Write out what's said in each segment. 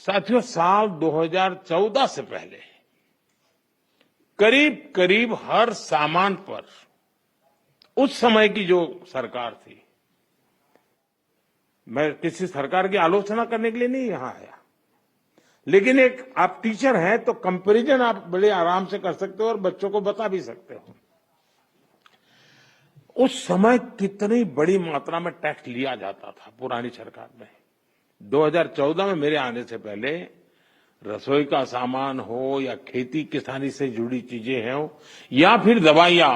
साथियों, साल 2014 से पहले करीब करीब हर सामान पर उस समय की जो सरकार थी, मैं किसी सरकार की आलोचना करने के लिए नहीं यहां आया, लेकिन एक आप टीचर हैं तो कंपैरिजन आप बड़े आराम से कर सकते हो और बच्चों को बता भी सकते हो। उस समय कितनी बड़ी मात्रा में टैक्स लिया जाता था पुरानी सरकार में। 2014 में मेरे आने से पहले रसोई का सामान हो या खेती किसानी से जुड़ी चीजें हो या फिर दवाइयां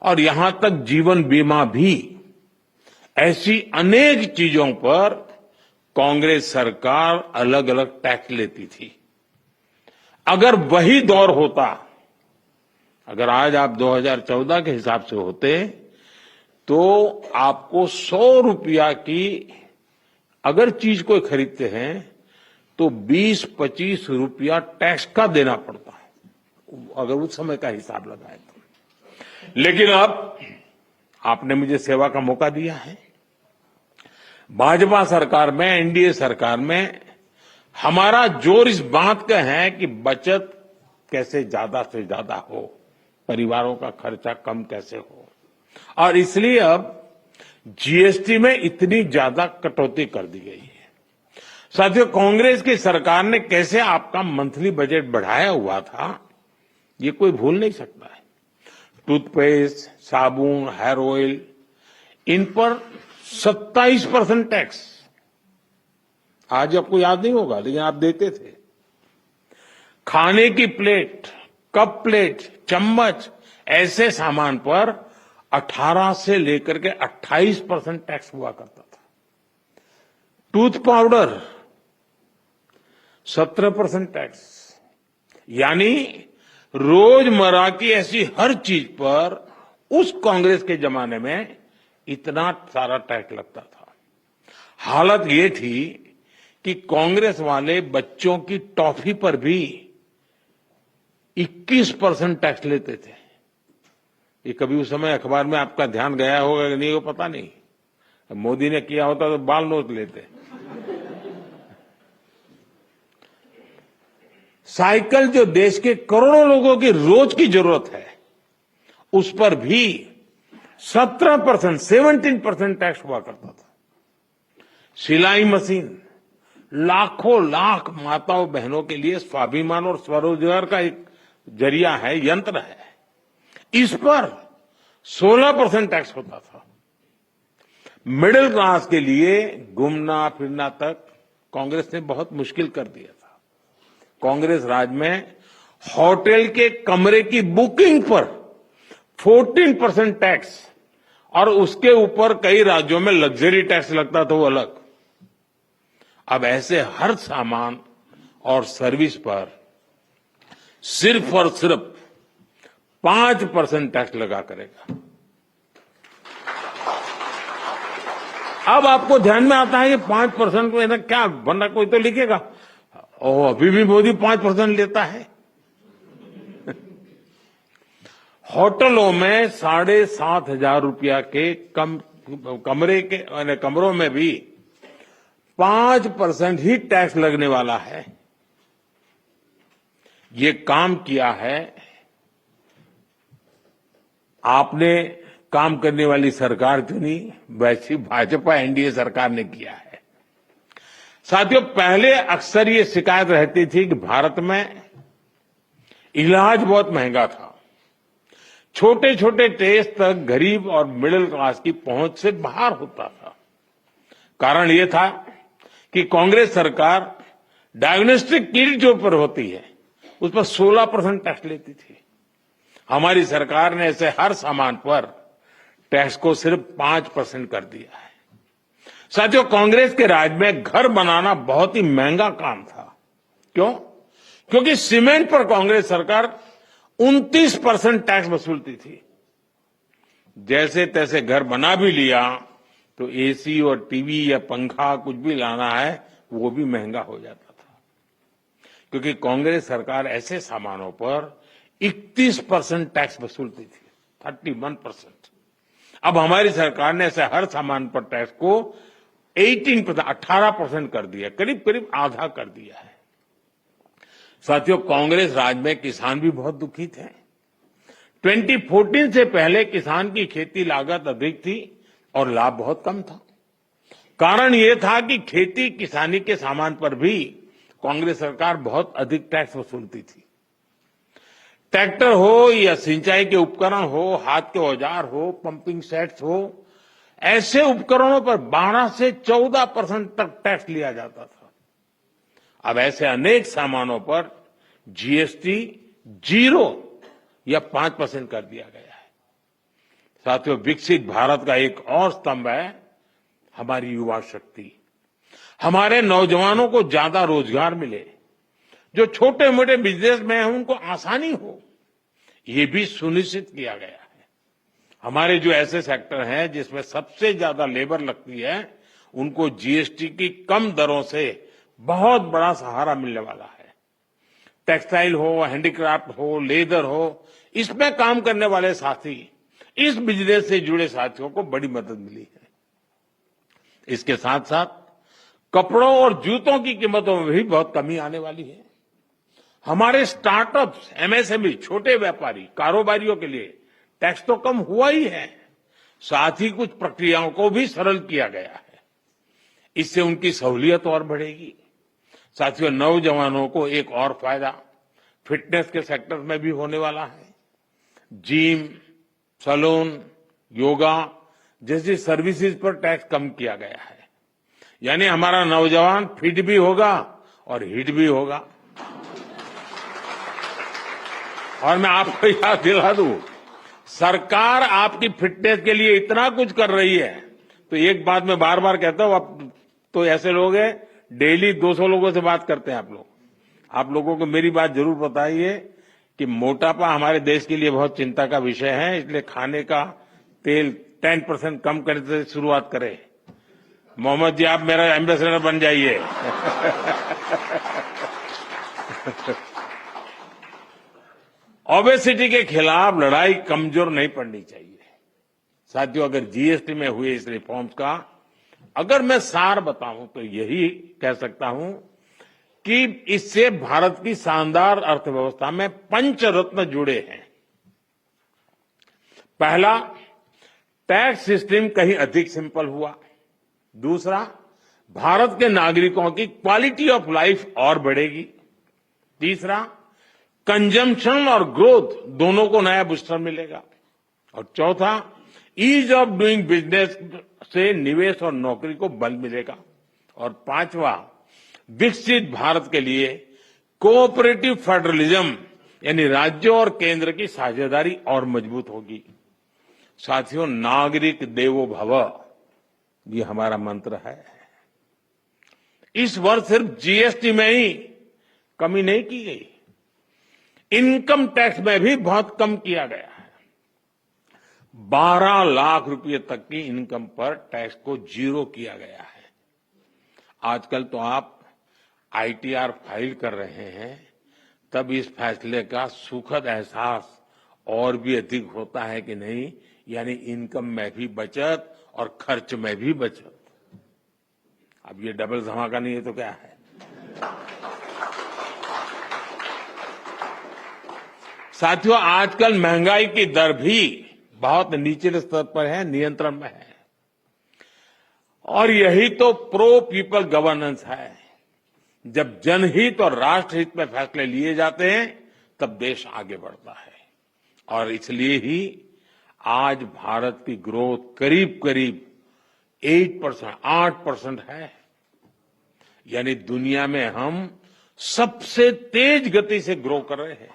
और यहां तक जीवन बीमा भी, ऐसी अनेक चीजों पर कांग्रेस सरकार अलग अलग टैक्स लेती थी। अगर वही दौर होता, अगर आज आप 2014 के हिसाब से होते तो आपको 100 रुपया की अगर चीज कोई खरीदते हैं तो 20-25 रुपया टैक्स का देना पड़ता है, अगर उस समय का हिसाब लगाए तो। लेकिन अब आपने मुझे सेवा का मौका दिया है। भाजपा सरकार में, एनडीए सरकार में हमारा जोर इस बात का है कि बचत कैसे ज्यादा से ज्यादा हो, परिवारों का खर्चा कम कैसे हो, और इसलिए अब जीएसटी में इतनी ज्यादा कटौती कर दी गई है। साथियों, कांग्रेस की सरकार ने कैसे आपका मंथली बजट बढ़ाया हुआ था, ये कोई भूल नहीं सकता है। टूथपेस्ट, साबुन, हेयर ऑयल, इन पर 27% टैक्स, आज आपको याद नहीं होगा लेकिन आप देते थे। खाने की प्लेट, कप प्लेट, चम्मच, ऐसे सामान पर 18 से लेकर के 28% टैक्स हुआ करता था। टूथ पाउडर 17% टैक्स, यानी रोजमर्रा की ऐसी हर चीज पर उस कांग्रेस के जमाने में इतना सारा टैक्स लगता था। हालत ये थी कि कांग्रेस वाले बच्चों की टॉफी पर भी 21% टैक्स लेते थे। ये कभी उस समय अखबार में आपका ध्यान गया होगा कि नहीं वो पता नहीं, मोदी ने किया होता तो बाल नोच लेते। साइकिल जो देश के करोड़ों लोगों की रोज की जरूरत है, उस पर भी 17% टैक्स हुआ करता था। सिलाई मशीन लाखों लाख माताओं बहनों के लिए स्वाभिमान और स्वरोजगार का एक जरिया है, यंत्र है, इस पर 16% टैक्स होता था। मिडिल क्लास के लिए घूमना फिरना तक कांग्रेस ने बहुत मुश्किल कर दिया था। कांग्रेस राज में होटल के कमरे की बुकिंग पर 14% टैक्स, और उसके ऊपर कई राज्यों में लग्जरी टैक्स लगता था, वो अलग। अब ऐसे हर सामान और सर्विस पर सिर्फ और सिर्फ 5% टैक्स लगा करेगा। अब आपको ध्यान में आता है कि 5% को इधर क्या बनना, कोई तो लिखेगा ओ अभी भी मोदी 5% लेता है। होटलों में 7,500 रुपया के कमरों में भी 5% ही टैक्स लगने वाला है। ये काम किया है, आपने काम करने वाली सरकार चुनी, वैसी भाजपा एनडीए सरकार ने किया है। साथियों, पहले अक्सर ये शिकायत रहती थी कि भारत में इलाज बहुत महंगा था, छोटे छोटे टेस्ट तक गरीब और मिडिल क्लास की पहुंच से बाहर होता था। कारण ये था कि कांग्रेस सरकार डायग्नोस्टिक किट जो पर होती है उस पर 16% टैक्स लेती थी। हमारी सरकार ने ऐसे हर सामान पर टैक्स को सिर्फ 5% कर दिया है। साथियों, कांग्रेस के राज में घर बनाना बहुत ही महंगा काम था। क्यों? क्योंकि सीमेंट पर कांग्रेस सरकार 29% टैक्स वसूलती थी। जैसे तैसे घर बना भी लिया तो एसी और टीवी या पंखा कुछ भी लाना है वो भी महंगा हो जाता था, क्योंकि कांग्रेस सरकार ऐसे सामानों पर 31% टैक्स वसूलती थी, 31%। अब हमारी सरकार ने ऐसे हर सामान पर टैक्स को 18% कर दिया, करीब करीब आधा कर दिया है। साथियों, कांग्रेस राज में किसान भी बहुत दुखी थे। 2014 से पहले किसान की खेती लागत अधिक थी और लाभ बहुत कम था। कारण ये था कि खेती किसानी के सामान पर भी कांग्रेस सरकार बहुत अधिक टैक्स वसूलती थी। ट्रैक्टर हो या सिंचाई के उपकरण हो, हाथ के औजार हो, पंपिंग सेट्स हो, ऐसे उपकरणों पर 12 से 14% तक टैक्स लिया जाता था। अब ऐसे अनेक सामानों पर जीएसटी 0 या 5% कर दिया गया है। साथियों, विकसित भारत का एक और स्तंभ है हमारी युवा शक्ति। हमारे नौजवानों को ज्यादा रोजगार मिले, जो छोटे मोटे बिजनेस में हैं उनको आसानी हो, ये भी सुनिश्चित किया गया है। हमारे जो ऐसे सेक्टर हैं जिसमें सबसे ज्यादा लेबर लगती है, उनको जीएसटी की कम दरों से बहुत बड़ा सहारा मिलने वाला है। टेक्सटाइल हो, हैंडीक्राफ्ट हो, लेदर हो, इसमें काम करने वाले साथी, इस बिजनेस से जुड़े साथियों को बड़ी मदद मिली है। इसके साथ साथ कपड़ों और जूतों की कीमतों में भी बहुत कमी आने वाली है। हमारे स्टार्टअप्स, एमएसएमई, छोटे व्यापारी, कारोबारियों के लिए टैक्स तो कम हुआ ही है, साथ ही कुछ प्रक्रियाओं को भी सरल किया गया है। इससे उनकी सहूलियत और बढ़ेगी। साथियों, नौजवानों को एक और फायदा फिटनेस के सेक्टर में भी होने वाला है। जिम, सैलून, योगा जैसी सर्विसेज पर टैक्स कम किया गया है। यानी हमारा नौजवान फिट भी होगा और हिट भी होगा। और मैं आपको याद दिला दूं, सरकार आपकी फिटनेस के लिए इतना कुछ कर रही है, तो एक बात मैं बार बार कहता हूं, अब तो ऐसे लोग हैं डेली 200 लोगों से बात करते हैं आप लोग। आप लोगों को मेरी बात जरूर बताइए कि मोटापा हमारे देश के लिए बहुत चिंता का विषय है, इसलिए खाने का तेल 10% कम करने से शुरुआत करें। मोहम्मद जी, आप मेरा एम्बेसडर बन जाइए। ओबेसिटी के खिलाफ लड़ाई कमजोर नहीं पड़नी चाहिए। साथियों, अगर जीएसटी में हुए इस रिफॉर्म्स का अगर मैं सार बताऊं तो यही कह सकता हूं कि इससे भारत की शानदार अर्थव्यवस्था में पंचरत्न जुड़े हैं। पहला, टैक्स सिस्टम कहीं अधिक सिंपल हुआ। दूसरा, भारत के नागरिकों की क्वालिटी ऑफ लाइफ और बढ़ेगी। तीसरा, कंजम्पशन और ग्रोथ दोनों को नया बूस्टर मिलेगा। और चौथा, ईज ऑफ डूइंग बिजनेस से निवेश और नौकरी को बल मिलेगा। और पांचवा, विकसित भारत के लिए कोऑपरेटिव फेडरलिज्म यानी राज्यों और केंद्र की साझेदारी और मजबूत होगी। साथियों, नागरिक देवो भव ये हमारा मंत्र है। इस वर्ष सिर्फ जीएसटी में ही कमी नहीं की गई, इनकम टैक्स में भी बहुत कम किया गया है। 12 लाख रुपए तक की इनकम पर टैक्स को 0 किया गया है। आजकल तो आप आईटीआर फाइल कर रहे हैं, तब इस फैसले का सुखद एहसास और भी अधिक होता है कि नहीं, यानी इनकम में भी बचत और खर्च में भी बचत। अब ये डबल धमाका नहीं है तो क्या है। साथियों, आजकल महंगाई की दर भी बहुत निचले स्तर पर है, नियंत्रण में है। और यही तो प्रो पीपल गवर्नेंस है। जब जनहित और राष्ट्रहित में फैसले लिए जाते हैं, तब देश आगे बढ़ता है। और इसलिए ही आज भारत की ग्रोथ करीब करीब 8% है। यानी दुनिया में हम सबसे तेज गति से ग्रो कर रहे हैं।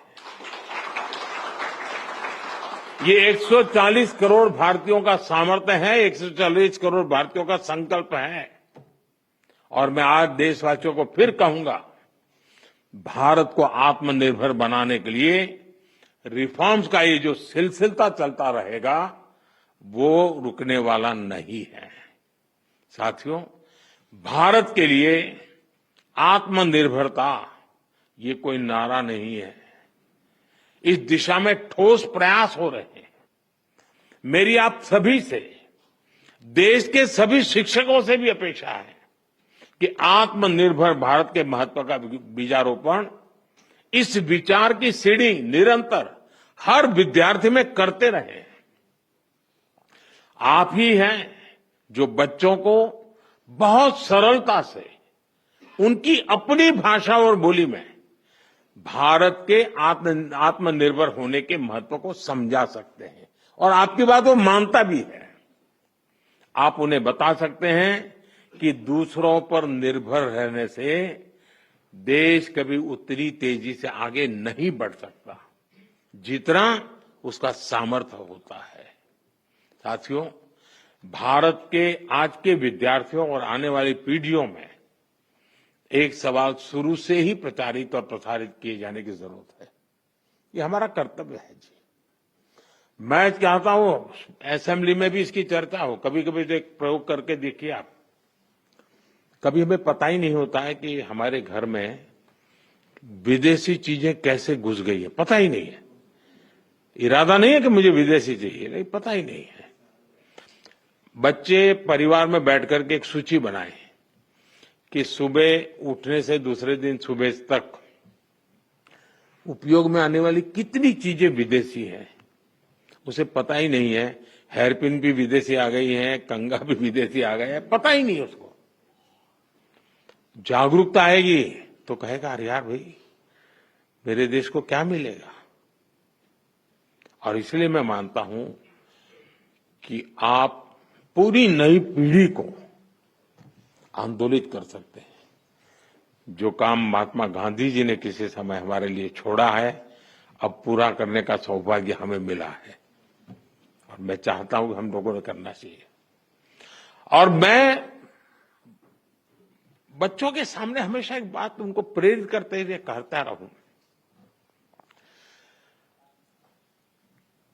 ये 140 करोड़ भारतीयों का सामर्थ्य है, 140 करोड़ भारतीयों का संकल्प है। और मैं आज देशवासियों को फिर कहूंगा, भारत को आत्मनिर्भर बनाने के लिए रिफॉर्म्स का ये जो सिलसिला चलता रहेगा, वो रुकने वाला नहीं है। साथियों, भारत के लिए आत्मनिर्भरता ये कोई नारा नहीं है। इस दिशा में ठोस प्रयास हो रहे हैं। मेरी आप सभी से, देश के सभी शिक्षकों से भी अपेक्षा है कि आत्मनिर्भर भारत के महत्व का बीजारोपण इस विचार की सीढ़ी निरंतर हर विद्यार्थी में करते रहे। आप ही हैं जो बच्चों को बहुत सरलता से उनकी अपनी भाषा और बोली में भारत के आत्मनिर्भर होने के महत्व को समझा सकते हैं और आपकी बात वो मानता भी है। आप उन्हें बता सकते हैं कि दूसरों पर निर्भर रहने से देश कभी उतनी तेजी से आगे नहीं बढ़ सकता जितना उसका सामर्थ्य होता है। साथियों, भारत के आज के विद्यार्थियों और आने वाली पीढ़ियों में एक सवाल शुरू से ही प्रचारित और प्रसारित किए जाने की जरूरत है। ये हमारा कर्तव्य है जी। मैं चाहता हूं असेंबली में भी इसकी चर्चा हो। कभी कभी तो एक प्रयोग करके देखिए आप। कभी हमें पता ही नहीं होता है कि हमारे घर में विदेशी चीजें कैसे घुस गई है, पता ही नहीं है। इरादा नहीं है कि मुझे विदेशी चाहिए, नहीं, पता ही नहीं है। बच्चे परिवार में बैठ करके एक सूची बनाएं कि सुबह उठने से दूसरे दिन सुबह तक उपयोग में आने वाली कितनी चीजें विदेशी हैं, उसे पता ही नहीं है। हेयरपिन भी विदेशी आ गई है, कंघा भी विदेशी आ गया है, पता ही नहीं उसको। जागरूकता आएगी तो कहेगा अरे यार भाई, मेरे देश को क्या मिलेगा। और इसलिए मैं मानता हूं कि आप पूरी नई पीढ़ी को आंदोलित कर सकते हैं। जो काम महात्मा गांधी जी ने किसी समय हमारे लिए छोड़ा है, अब पूरा करने का सौभाग्य हमें मिला है और मैं चाहता हूं कि हम लोगों ने करना चाहिए। और मैं बच्चों के सामने हमेशा एक बात उनको प्रेरित करते हुए कहता रहूं,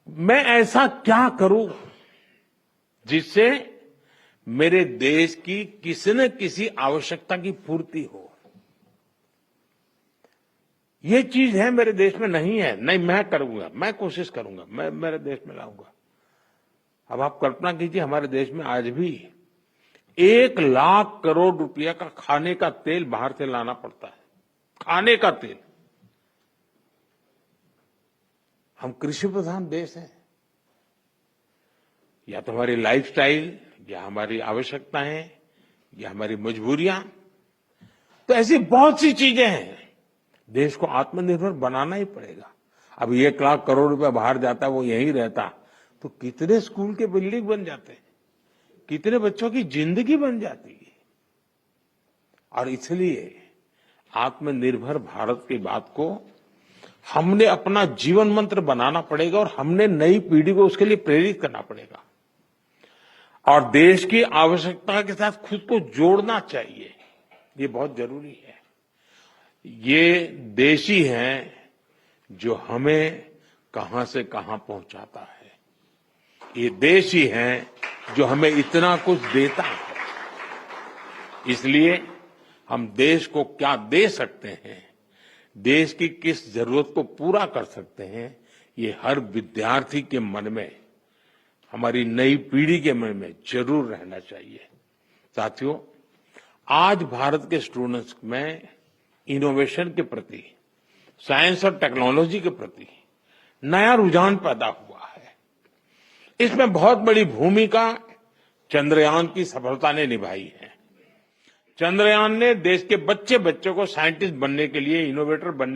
मैं ऐसा क्या करूं जिससे मेरे देश की किसी न किसी आवश्यकता की पूर्ति हो। ये चीज है मेरे देश में नहीं है, नहीं मैं करूंगा, मैं कोशिश करूंगा, मैं मेरे देश में लाऊंगा। अब आप कल्पना कीजिए, हमारे देश में आज भी 1 लाख करोड़ रुपया का खाने का तेल बाहर से लाना पड़ता है। खाने का तेल। हम कृषि प्रधान देश हैं। या तो हमारी लाइफस्टाइल, या हमारी आवश्यकताएं, या हमारी मजबूरियां, तो ऐसी बहुत सी चीजें हैं। देश को आत्मनिर्भर बनाना ही पड़ेगा। अब 1 लाख करोड़ रुपया बाहर जाता, वो यहीं रहता तो कितने स्कूल के बिल्डिंग बन जाते, कितने बच्चों की जिंदगी बन जाती। और इसलिए आत्मनिर्भर भारत की बात को हमने अपना जीवन मंत्र बनाना पड़ेगा और हमने नई पीढ़ी को उसके लिए प्रेरित करना पड़ेगा और देश की आवश्यकता के साथ खुद को जोड़ना चाहिए। ये बहुत जरूरी है। ये देश ही है जो हमें कहां से कहां पहुंचाता है। ये देश ही है जो हमें इतना कुछ देता है। इसलिए हम देश को क्या दे सकते हैं, देश की किस जरूरत को पूरा कर सकते हैं, ये हर विद्यार्थी के मन में, हमारी नई पीढ़ी के मन में जरूर रहना चाहिए। साथियों, आज भारत के स्टूडेंट्स में इनोवेशन के प्रति, साइंस और टेक्नोलॉजी के प्रति नया रुझान पैदा हुआ है। इसमें बहुत बड़ी भूमिका चंद्रयान की सफलता ने निभाई है। चंद्रयान ने देश के बच्चे को साइंटिस्ट बनने के लिए, इनोवेटर बनने